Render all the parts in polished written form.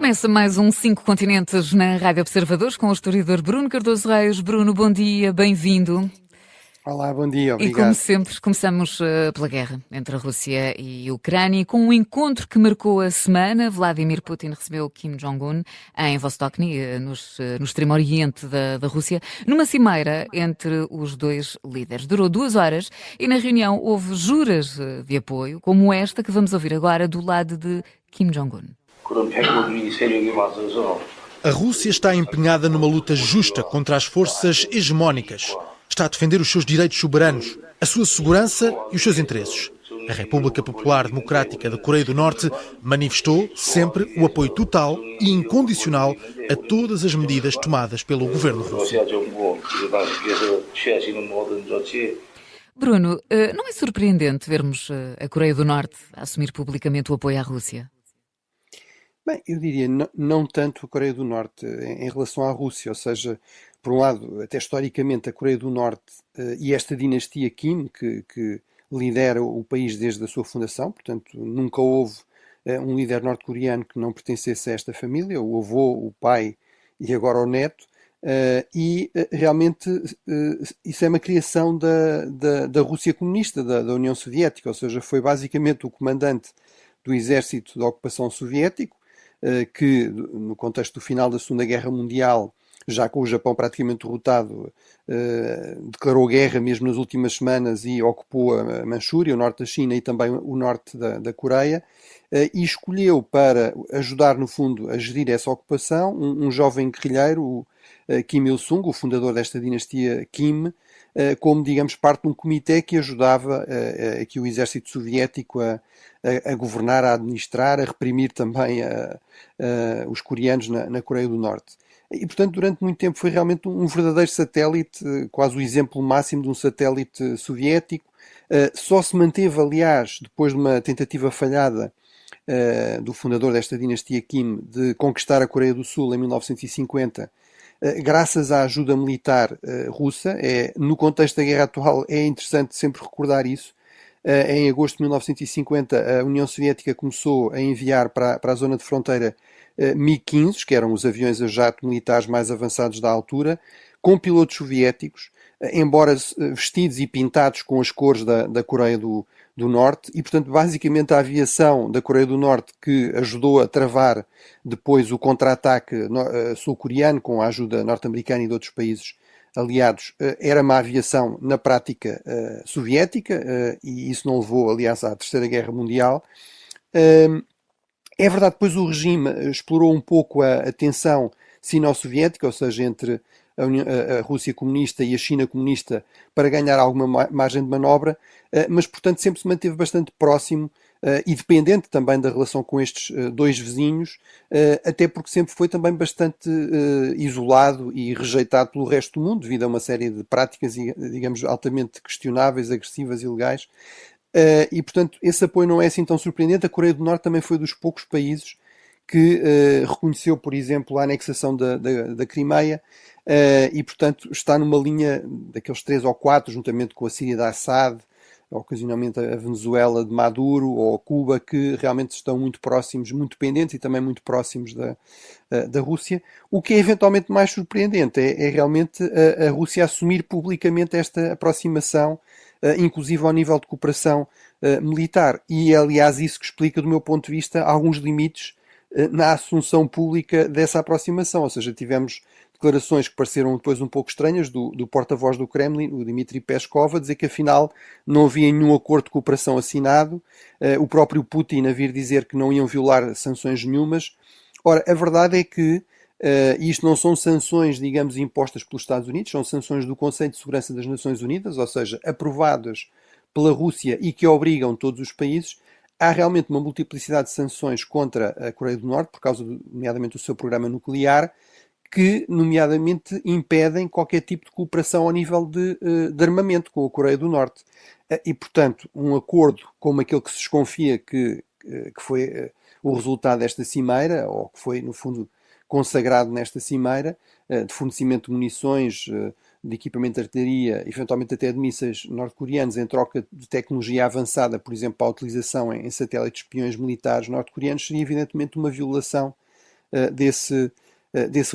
Começa mais um 5 Continentes na Rádio Observadores com o historiador Bruno Cardoso Reis. Bruno, bom dia, bem-vindo. Olá, bom dia, E como obrigado. sempre, começamos pela guerra entre a Rússia e a Ucrânia, com um encontro que marcou a semana. Vladimir Putin recebeu Kim Jong-un em Vostokny, no extremo oriente da Rússia, numa cimeira entre os dois líderes. Durou 2 horas e na reunião houve juras de apoio, como esta que vamos ouvir agora do lado de Kim Jong-un. A Rússia está empenhada numa luta justa contra as forças hegemónicas. Está a defender os seus direitos soberanos, a sua segurança e os seus interesses. A República Popular Democrática da Coreia do Norte manifestou sempre o apoio total e incondicional a todas as medidas tomadas pelo governo russo. Bruno, não é surpreendente vermos a Coreia do Norte assumir publicamente o apoio à Rússia? Bem, eu diria não tanto a Coreia do Norte em relação à Rússia, ou seja, por um lado, até historicamente a Coreia do Norte e esta dinastia Kim, que lidera o país desde a sua fundação, portanto nunca houve um líder norte-coreano que não pertencesse a esta família, o avô, o pai e agora o neto, e realmente isso é uma criação da Rússia comunista, da União Soviética, ou seja, foi basicamente o comandante do exército da ocupação soviético, que no contexto do final da Segunda Guerra Mundial, já com o Japão praticamente derrotado, declarou guerra mesmo nas últimas semanas e ocupou a Manchúria, o norte da China e também o norte da Coreia, e escolheu para ajudar no fundo a gerir essa ocupação um jovem guerrilheiro, o Kim Il-sung, o fundador desta dinastia Kim, como, digamos, parte de um comitê que ajudava aqui o exército soviético a governar, a administrar, a reprimir também os coreanos na Coreia do Norte. E, portanto, durante muito tempo foi realmente um verdadeiro satélite, quase o exemplo máximo de um satélite soviético. Só se manteve, aliás, depois de uma tentativa falhada do fundador desta dinastia Kim de conquistar a Coreia do Sul em 1950, graças à ajuda militar russa. No contexto da guerra atual é interessante sempre recordar isso. Em agosto de 1950 a União Soviética começou a enviar para a zona de fronteira MiG-15, que eram os aviões a jato militares mais avançados da altura, com pilotos soviéticos, embora vestidos e pintados com as cores da Coreia do Norte, e portanto basicamente a aviação da Coreia do Norte que ajudou a travar depois o contra-ataque sul-coreano com a ajuda norte-americana e de outros países aliados, era uma aviação na prática soviética, e isso não levou aliás à Terceira Guerra Mundial. É verdade, depois o regime explorou um pouco a tensão sino-soviética, ou seja, entre a Rússia comunista e a China comunista, para ganhar alguma margem de manobra, mas portanto sempre se manteve bastante próximo e dependente também da relação com estes dois vizinhos, até porque sempre foi também bastante isolado e rejeitado pelo resto do mundo, devido a uma série de práticas, digamos, altamente questionáveis, agressivas e ilegais. E portanto esse apoio não é assim tão surpreendente. A Coreia do Norte também foi dos poucos países que reconheceu, por exemplo, a anexação da Crimeia, e portanto está numa linha daqueles 3 ou 4, juntamente com a Síria de Assad, ocasionalmente a Venezuela de Maduro ou Cuba, que realmente estão muito próximos, muito dependentes e também muito próximos da Rússia. O que é eventualmente mais surpreendente é realmente a Rússia assumir publicamente esta aproximação, inclusive ao nível de cooperação militar. E é aliás isso que explica, do meu ponto de vista, alguns limites na assunção pública dessa aproximação. Ou seja, tivemos declarações que pareceram depois um pouco estranhas do porta-voz do Kremlin, o Dmitry Peskov, a dizer que afinal não havia nenhum acordo de cooperação assinado, o próprio Putin a vir dizer que não iam violar sanções nenhumas. Ora, a verdade é que isto não são sanções, digamos, impostas pelos Estados Unidos, são sanções do Conselho de Segurança das Nações Unidas, ou seja, aprovadas pela Rússia e que obrigam todos os países. Há realmente uma multiplicidade de sanções contra a Coreia do Norte, por causa, nomeadamente, do seu programa nuclear, que, nomeadamente, impedem qualquer tipo de cooperação ao nível de armamento com a Coreia do Norte. E, portanto, um acordo como aquele que se desconfia que foi o resultado desta cimeira, ou que foi, no fundo, consagrado nesta cimeira, de fornecimento de munições, de equipamento de artilharia, eventualmente até de mísseis norte-coreanos, em troca de tecnologia avançada, por exemplo, para a utilização em satélites espiões militares norte-coreanos, seria evidentemente uma violação desse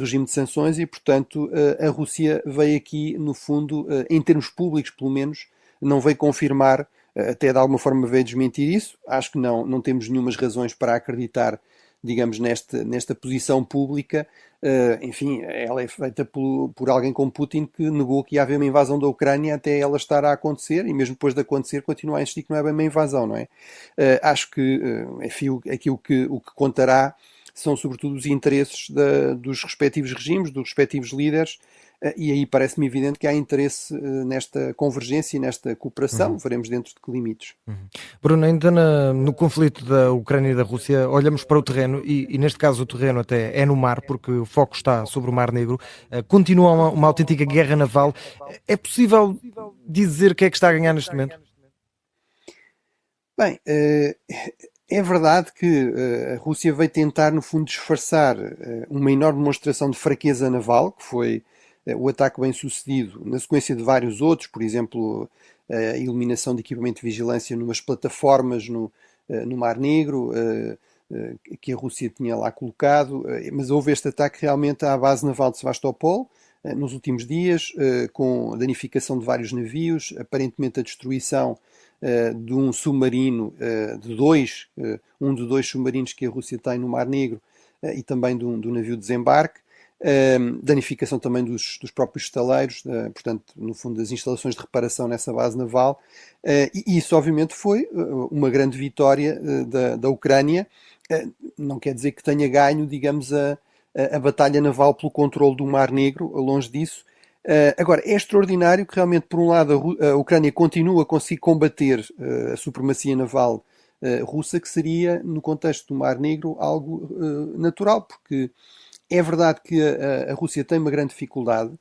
regime de sanções e, portanto, a Rússia veio aqui, no fundo, em termos públicos, pelo menos, não veio confirmar, até de alguma forma veio desmentir isso. Acho que não temos nenhumas razões para acreditar, digamos, nesta posição pública. Enfim, ela é feita por alguém como Putin, que negou que ia haver uma invasão da Ucrânia até ela estar a acontecer, e mesmo depois de acontecer continua a insistir que não é bem uma invasão, não é? Acho que, enfim, aquilo o que contará são sobretudo os interesses dos respectivos regimes, dos respectivos líderes, e aí parece-me evidente que há interesse nesta convergência e nesta cooperação. Veremos dentro de que limites. Bruno, ainda no conflito da Ucrânia e da Rússia, olhamos para o terreno e neste caso o terreno até é no mar, porque o foco está sobre o Mar Negro. Continua uma autêntica guerra naval. É possível dizer quem é que está a ganhar neste momento? Bem, é verdade que a Rússia veio tentar, no fundo, disfarçar uma enorme demonstração de fraqueza naval, que foi o ataque bem sucedido, na sequência de vários outros, por exemplo, a eliminação de equipamento de vigilância numas plataformas no Mar Negro, que a Rússia tinha lá colocado, mas houve este ataque realmente à base naval de Sevastopol, nos últimos dias, com a danificação de vários navios, aparentemente a destruição de um submarino, um de dois submarinos que a Rússia tem no Mar Negro, e também do navio de desembarque, danificação também dos próprios estaleiros, portanto, no fundo, das instalações de reparação nessa base naval, e isso obviamente foi uma grande vitória da Ucrânia. Não quer dizer que tenha ganho, digamos, a batalha naval pelo controle do Mar Negro, longe disso. Agora, é extraordinário que realmente, por um lado, a Ucrânia continua a conseguir combater a supremacia naval russa, que seria, no contexto do Mar Negro, algo natural, porque é verdade que a Rússia tem uma grande dificuldade.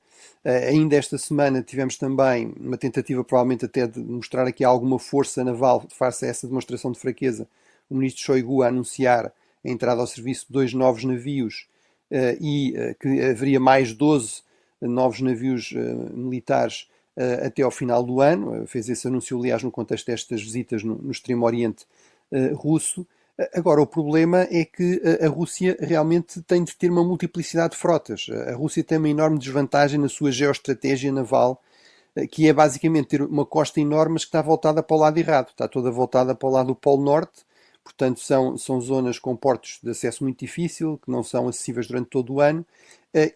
Ainda esta semana tivemos também uma tentativa, provavelmente até de mostrar aqui alguma força naval face a essa demonstração de fraqueza. O ministro Shoigu a anunciar a entrada ao serviço de 2 novos navios e que haveria mais 12 novos navios militares até ao final do ano. Fez esse anúncio, aliás, no contexto destas visitas no Extremo Oriente russo. Agora, o problema é que a Rússia realmente tem de ter uma multiplicidade de frotas. A Rússia tem uma enorme desvantagem na sua geoestratégia naval, que é basicamente ter uma costa enorme, mas que está voltada para o lado errado. Está toda voltada para o lado do Polo Norte, portanto são zonas com portos de acesso muito difícil, que não são acessíveis durante todo o ano,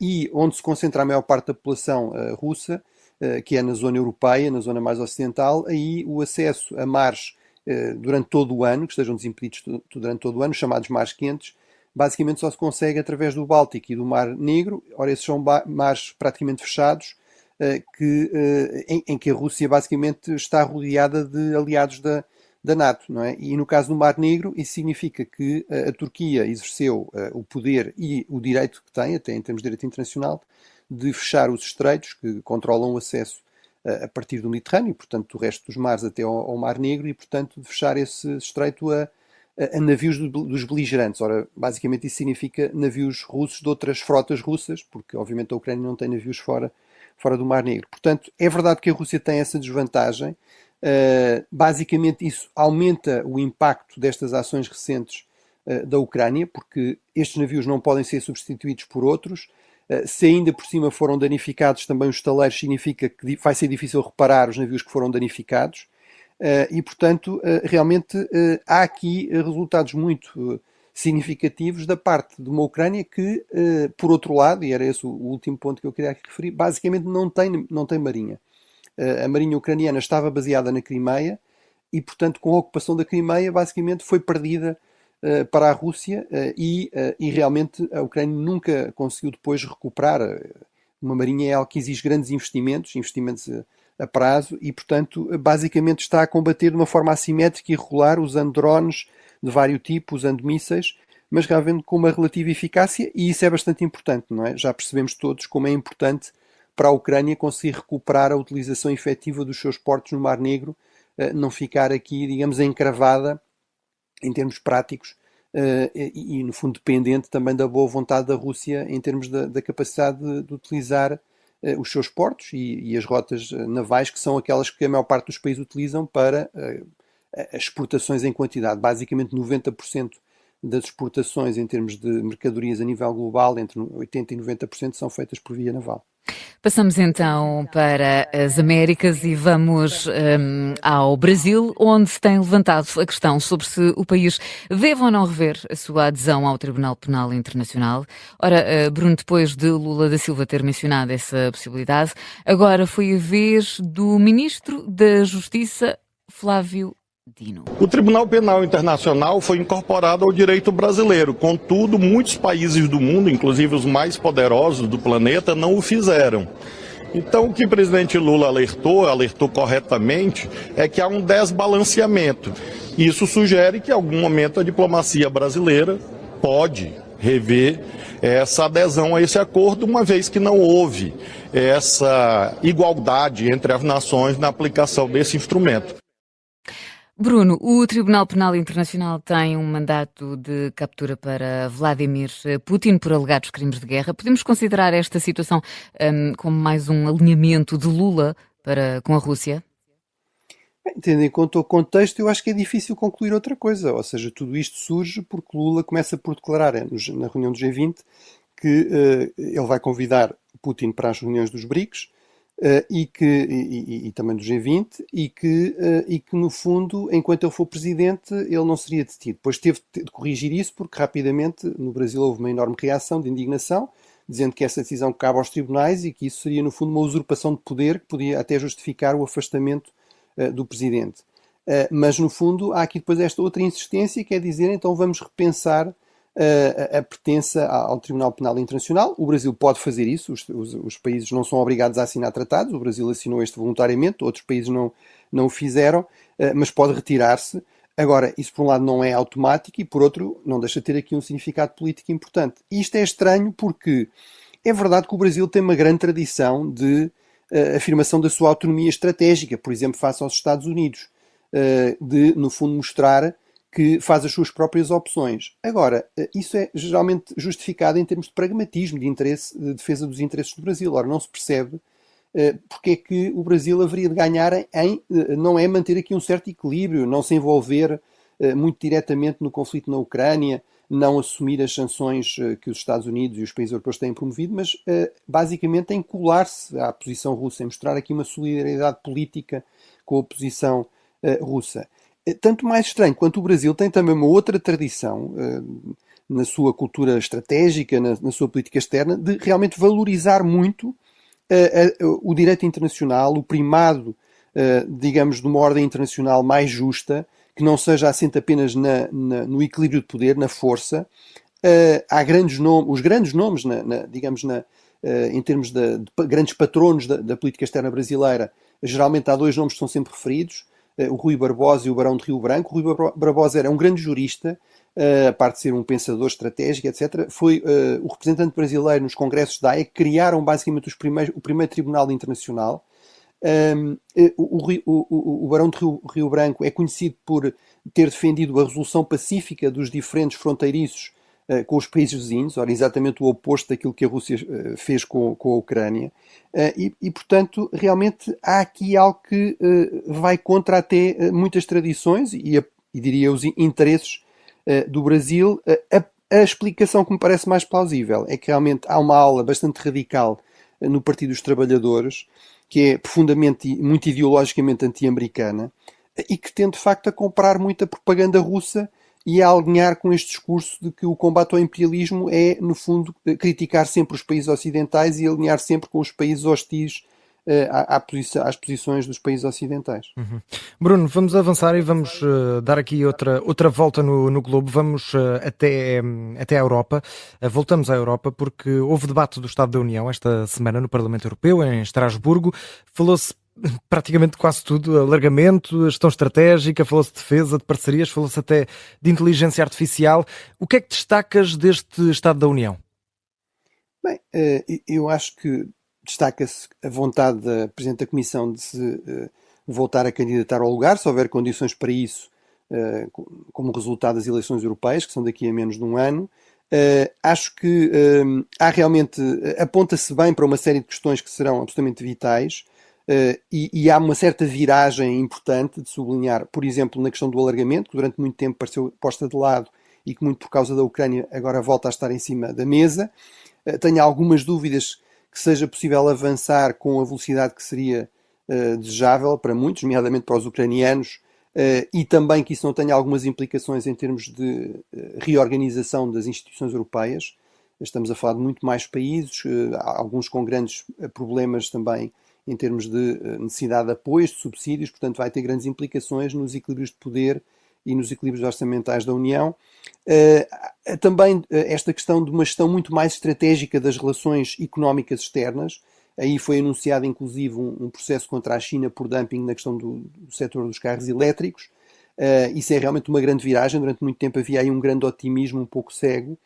e onde se concentra a maior parte da população russa, que é na zona europeia, na zona mais ocidental. Aí o acesso a mares durante todo o ano, que estejam desimpedidos durante todo o ano, chamados mares quentes, basicamente só se consegue através do Báltico e do Mar Negro. Ora, esses são mares praticamente fechados, em que a Rússia basicamente está rodeada de aliados da NATO, não é? E no caso do Mar Negro, isso significa que a Turquia exerceu o poder e o direito que tem, até em termos de direito internacional, de fechar os estreitos que controlam o acesso a partir do Mediterrâneo, portanto, do resto dos mares até ao Mar Negro, e, portanto, de fechar esse estreito a navios dos beligerantes. Ora, basicamente isso significa navios russos de outras frotas russas, porque, obviamente, a Ucrânia não tem navios fora do Mar Negro. Portanto, é verdade que a Rússia tem essa desvantagem. Basicamente, isso aumenta o impacto destas ações recentes da Ucrânia, porque estes navios não podem ser substituídos por outros. Se ainda por cima foram danificados também os estaleiros, significa que vai ser difícil reparar os navios que foram danificados. E, portanto, realmente há aqui resultados muito significativos da parte de uma Ucrânia que, por outro lado, e era esse o último ponto que eu queria aqui referir, basicamente não tem marinha. A marinha ucraniana estava baseada na Crimeia e, portanto, com a ocupação da Crimeia, basicamente foi perdida para a Rússia e realmente a Ucrânia nunca conseguiu depois recuperar. Uma marinha é algo que exige grandes investimentos a prazo e, portanto, basicamente está a combater de uma forma assimétrica e irregular, usando drones de vários tipos, usando mísseis, mas realmente com uma relativa eficácia, e isso é bastante importante, não é? Já percebemos todos como é importante para a Ucrânia conseguir recuperar a utilização efetiva dos seus portos no Mar Negro, não ficar aqui, digamos, encravada em termos práticos e, no fundo, dependente também da boa vontade da Rússia em termos da capacidade de utilizar os seus portos e as rotas navais, que são aquelas que a maior parte dos países utilizam para exportações em quantidade. Basicamente 90% das exportações em termos de mercadorias a nível global, entre 80% e 90% são feitas por via naval. Passamos então para as Américas e vamos ao Brasil, onde se tem levantado a questão sobre se o país deve ou não rever a sua adesão ao Tribunal Penal Internacional. Ora, Bruno, depois de Lula da Silva ter mencionado essa possibilidade, agora foi a vez do Ministro da Justiça, Flávio Dino. O Tribunal Penal Internacional foi incorporado ao direito brasileiro. Contudo, muitos países do mundo, inclusive os mais poderosos do planeta, não o fizeram. Então, o que o presidente Lula alertou corretamente, é que há um desbalanceamento. Isso sugere que, em algum momento, a diplomacia brasileira pode rever essa adesão a esse acordo, uma vez que não houve essa igualdade entre as nações na aplicação desse instrumento. Bruno, o Tribunal Penal Internacional tem um mandato de captura para Vladimir Putin por alegados crimes de guerra. Podemos considerar esta situação como mais um alinhamento de Lula com a Rússia? Bem, tendo em conta o contexto, eu acho que é difícil concluir outra coisa. Ou seja, tudo isto surge porque Lula começa por declarar na reunião do G20 que ele vai convidar Putin para as reuniões dos BRICS, e também do G20, e que no fundo, enquanto ele for presidente, ele não seria detido. Depois teve de corrigir isso, porque rapidamente no Brasil houve uma enorme reação de indignação, dizendo que essa decisão cabe aos tribunais e que isso seria no fundo uma usurpação de poder que podia até justificar o afastamento do presidente. Mas no fundo há aqui depois esta outra insistência, que é dizer, então vamos repensar a pertença ao Tribunal Penal Internacional. O Brasil pode fazer isso, os países não são obrigados a assinar tratados, o Brasil assinou este voluntariamente, outros países não o fizeram, mas pode retirar-se. Agora, isso por um lado não é automático e por outro não deixa de ter aqui um significado político importante. E isto é estranho porque é verdade que o Brasil tem uma grande tradição de afirmação da sua autonomia estratégica, por exemplo, face aos Estados Unidos, de, no fundo, mostrar que faz as suas próprias opções. Agora, isso é geralmente justificado em termos de pragmatismo, de interesse, de defesa dos interesses do Brasil. Ora, não se percebe porque é que o Brasil haveria de ganhar não é manter aqui um certo equilíbrio, não se envolver muito diretamente no conflito na Ucrânia, não assumir as sanções que os Estados Unidos e os países europeus têm promovido, mas basicamente em colar-se à posição russa, em mostrar aqui uma solidariedade política com a posição russa. Tanto mais estranho quanto o Brasil tem também uma outra tradição na sua cultura estratégica, na sua política externa, de realmente valorizar muito o direito internacional, o primado, digamos, de uma ordem internacional mais justa, que não seja assente apenas no equilíbrio de poder, na força. Há os grandes nomes, digamos, em termos de grandes patronos da política externa brasileira, geralmente há dois nomes que são sempre referidos, o Rui Barbosa e o Barão de Rio Branco. O Rui Barbosa era um grande jurista, a parte de ser um pensador estratégico, etc. Foi o representante brasileiro nos congressos da AIA que criaram basicamente o primeiro tribunal internacional. O Barão de Rio Branco é conhecido por ter defendido a resolução pacífica dos diferentes fronteiriços com os países vizinhos, ora, exatamente o oposto daquilo que a Rússia fez com a Ucrânia, portanto, realmente há aqui algo que vai contra até muitas tradições e diria os interesses do Brasil. A explicação que me parece mais plausível é que realmente há uma ala bastante radical no Partido dos Trabalhadores, que é profundamente, muito ideologicamente anti-americana, e que tende de facto a comprar muita propaganda russa e a alinhar com este discurso de que o combate ao imperialismo é, no fundo, criticar sempre os países ocidentais e alinhar sempre com os países hostis às posições dos países ocidentais. Uhum. Bruno, vamos avançar e vamos dar aqui outra volta no globo. Vamos até a Europa. Voltamos à Europa porque houve debate do Estado da União esta semana no Parlamento Europeu, em Estrasburgo. Falou-se praticamente quase tudo: alargamento, gestão estratégica, falou-se de defesa, de parcerias, falou-se até de inteligência artificial. O que é que destacas deste Estado da União? Bem, eu acho que destaca-se a vontade da Presidente da Comissão de se voltar a candidatar ao lugar, se houver condições para isso, como resultado das eleições europeias, que são daqui a menos de um ano. Acho que há realmente, aponta-se bem para uma série de questões que serão absolutamente vitais. E há uma certa viragem importante de sublinhar, por exemplo, na questão do alargamento, que durante muito tempo pareceu posta de lado e que muito por causa da Ucrânia agora volta a estar em cima da mesa. Tenho algumas dúvidas que seja possível avançar com a velocidade que seria desejável para muitos, nomeadamente para os ucranianos, e também que isso não tenha algumas implicações em termos de reorganização das instituições europeias. Estamos a falar de muito mais países, alguns com grandes problemas também em termos de necessidade de apoios, de subsídios, portanto vai ter grandes implicações nos equilíbrios de poder e nos equilíbrios orçamentais da União. Também esta questão de uma gestão muito mais estratégica das relações económicas externas. Aí foi anunciado inclusive um processo contra a China por dumping na questão do setor dos carros elétricos. Isso é realmente uma grande viragem. Durante muito tempo havia aí um grande otimismo um pouco cego,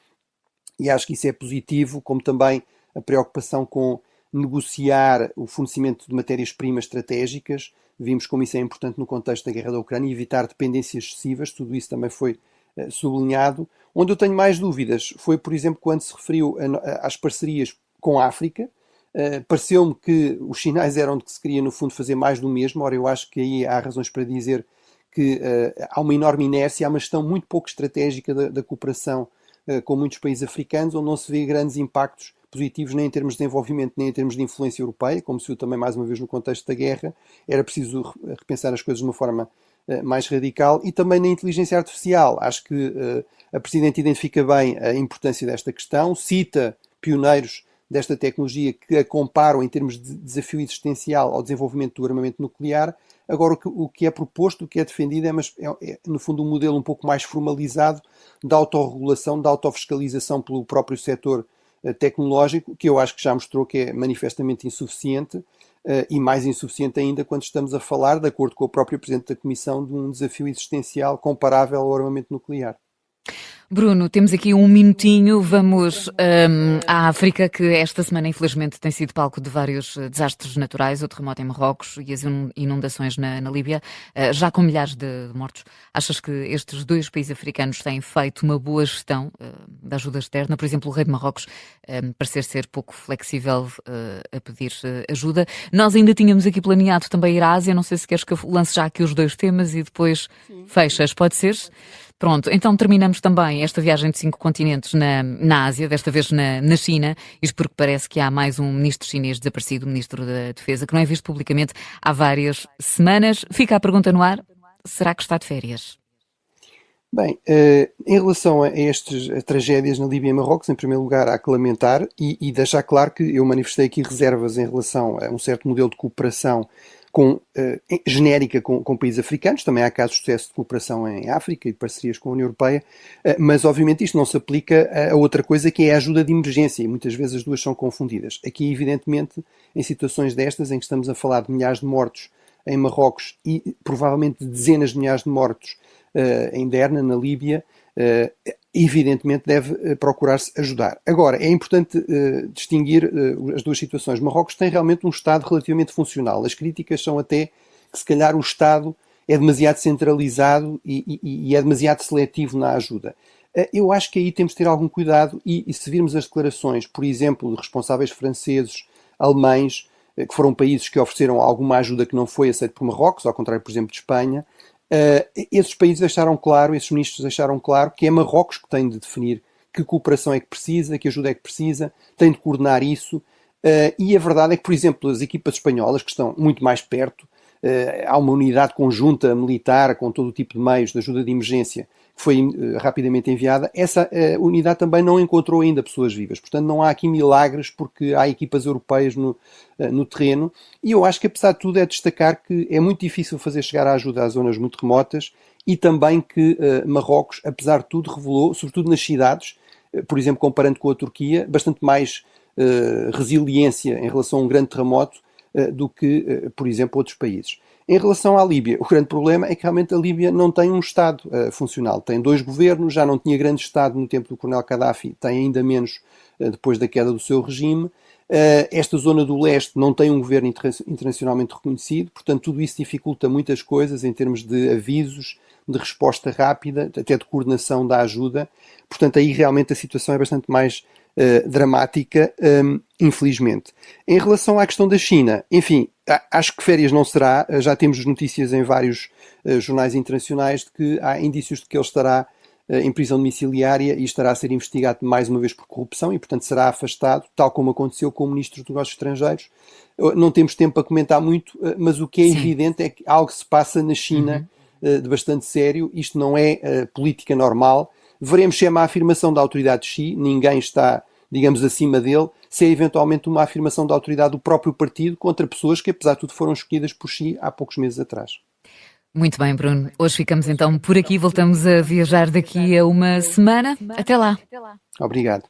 e acho que isso é positivo, como também a preocupação com negociar o fornecimento de matérias-primas estratégicas. Vimos como isso é importante no contexto da guerra da Ucrânia e evitar dependências excessivas. Tudo isso também foi sublinhado. Onde eu tenho mais dúvidas foi, por exemplo, quando se referiu às parcerias com a África. Pareceu-me que os sinais eram de que se queria, no fundo, fazer mais do mesmo. Ora, eu acho que aí há razões para dizer que há uma enorme inércia, há uma gestão muito pouco estratégica da cooperação com muitos países africanos, onde não se vê grandes impactos positivos nem em termos de desenvolvimento, nem em termos de influência europeia, como se viu também mais uma vez no contexto da guerra. Era preciso repensar as coisas de uma forma mais radical, e também na inteligência artificial. Acho que a Presidente identifica bem a importância desta questão, cita pioneiros desta tecnologia que a comparam em termos de desafio existencial ao desenvolvimento do armamento nuclear. Agora, o que é proposto, o que é defendido é no fundo, um modelo um pouco mais formalizado de autorregulação, de autofiscalização pelo próprio setor tecnológico, que eu acho que já mostrou que é manifestamente insuficiente, e mais insuficiente ainda quando estamos a falar, de acordo com o próprio Presidente da Comissão, de um desafio existencial comparável ao armamento nuclear. Bruno, temos aqui um minutinho, vamos à África, que esta semana infelizmente tem sido palco de vários desastres naturais, o terremoto em Marrocos e as inundações na Líbia, já com milhares de mortos. Achas que estes dois países africanos têm feito uma boa gestão da ajuda externa? Por exemplo, o rei de Marrocos parecer ser pouco flexível a pedir ajuda. Nós ainda tínhamos aqui planeado também ir à Ásia, não sei se queres que eu lance já aqui os dois temas e depois fechas, pode ser? Pronto, então terminamos também esta viagem de 5 continentes na Ásia, desta vez na China, isto porque parece que há mais um ministro chinês desaparecido, o ministro da Defesa, que não é visto publicamente há várias semanas. Fica a pergunta no ar, será que está de férias? Bem, em relação a estas tragédias na Líbia e Marrocos, em primeiro lugar há que lamentar e deixar claro que eu manifestei aqui reservas em relação a um certo modelo de cooperação genérica com países africanos. Também há casos de sucesso de cooperação em África e de parcerias com a União Europeia, mas obviamente isto não se aplica a outra coisa, que é a ajuda de emergência, e muitas vezes as duas são confundidas. Aqui, evidentemente, em situações destas, em que estamos a falar de milhares de mortos em Marrocos e provavelmente de dezenas de milhares de mortos em Derna, na Líbia, evidentemente deve procurar-se ajudar. Agora, é importante distinguir as duas situações. Marrocos tem realmente um Estado relativamente funcional. As críticas são até que se calhar o Estado é demasiado centralizado e é demasiado seletivo na ajuda. Eu acho que aí temos de ter algum cuidado e se virmos as declarações, por exemplo, de responsáveis franceses, alemães, que foram países que ofereceram alguma ajuda que não foi aceita por Marrocos, ao contrário, por exemplo, de Espanha, esses países deixaram claro, esses ministros deixaram claro que é Marrocos que tem de definir que cooperação é que precisa, que ajuda é que precisa, tem de coordenar isso, e a verdade é que, por exemplo, as equipas espanholas, que estão muito mais perto, há uma unidade conjunta militar com todo o tipo de meios de ajuda de emergência que foi rapidamente enviada. Essa unidade também não encontrou ainda pessoas vivas. Portanto, não há aqui milagres, porque há equipas europeias no terreno. E eu acho que, apesar de tudo, é destacar que é muito difícil fazer chegar a ajuda às zonas muito remotas, e também que Marrocos, apesar de tudo, revelou, sobretudo nas cidades, por exemplo, comparando com a Turquia, bastante mais resiliência em relação a um grande terremoto do que, por exemplo, outros países. Em relação à Líbia, o grande problema é que realmente a Líbia não tem um Estado funcional. Tem dois governos, já não tinha grande Estado no tempo do Coronel Gaddafi, tem ainda menos depois da queda do seu regime. Esta zona do leste não tem um governo internacionalmente reconhecido, portanto tudo isso dificulta muitas coisas em termos de avisos, de resposta rápida, até de coordenação da ajuda. Portanto aí realmente a situação é bastante mais dramática, infelizmente. Em relação à questão da China, enfim, acho que férias não será. Já temos notícias em vários jornais internacionais de que há indícios de que ele estará em prisão domiciliária e estará a ser investigado mais uma vez por corrupção e, portanto, será afastado, tal como aconteceu com o Ministro dos Negócios Estrangeiros. Não temos tempo para comentar muito, mas o que é evidente é que algo se passa na China de bastante sério. Isto não é política normal. Veremos se é uma afirmação da autoridade de Xi, ninguém está, digamos, acima dele, se é eventualmente uma afirmação da autoridade do próprio partido contra pessoas que, apesar de tudo, foram escolhidas por Xi há poucos meses atrás. Muito bem, Bruno. Hoje ficamos então por aqui. Voltamos a viajar daqui a uma semana. Até lá. Obrigado.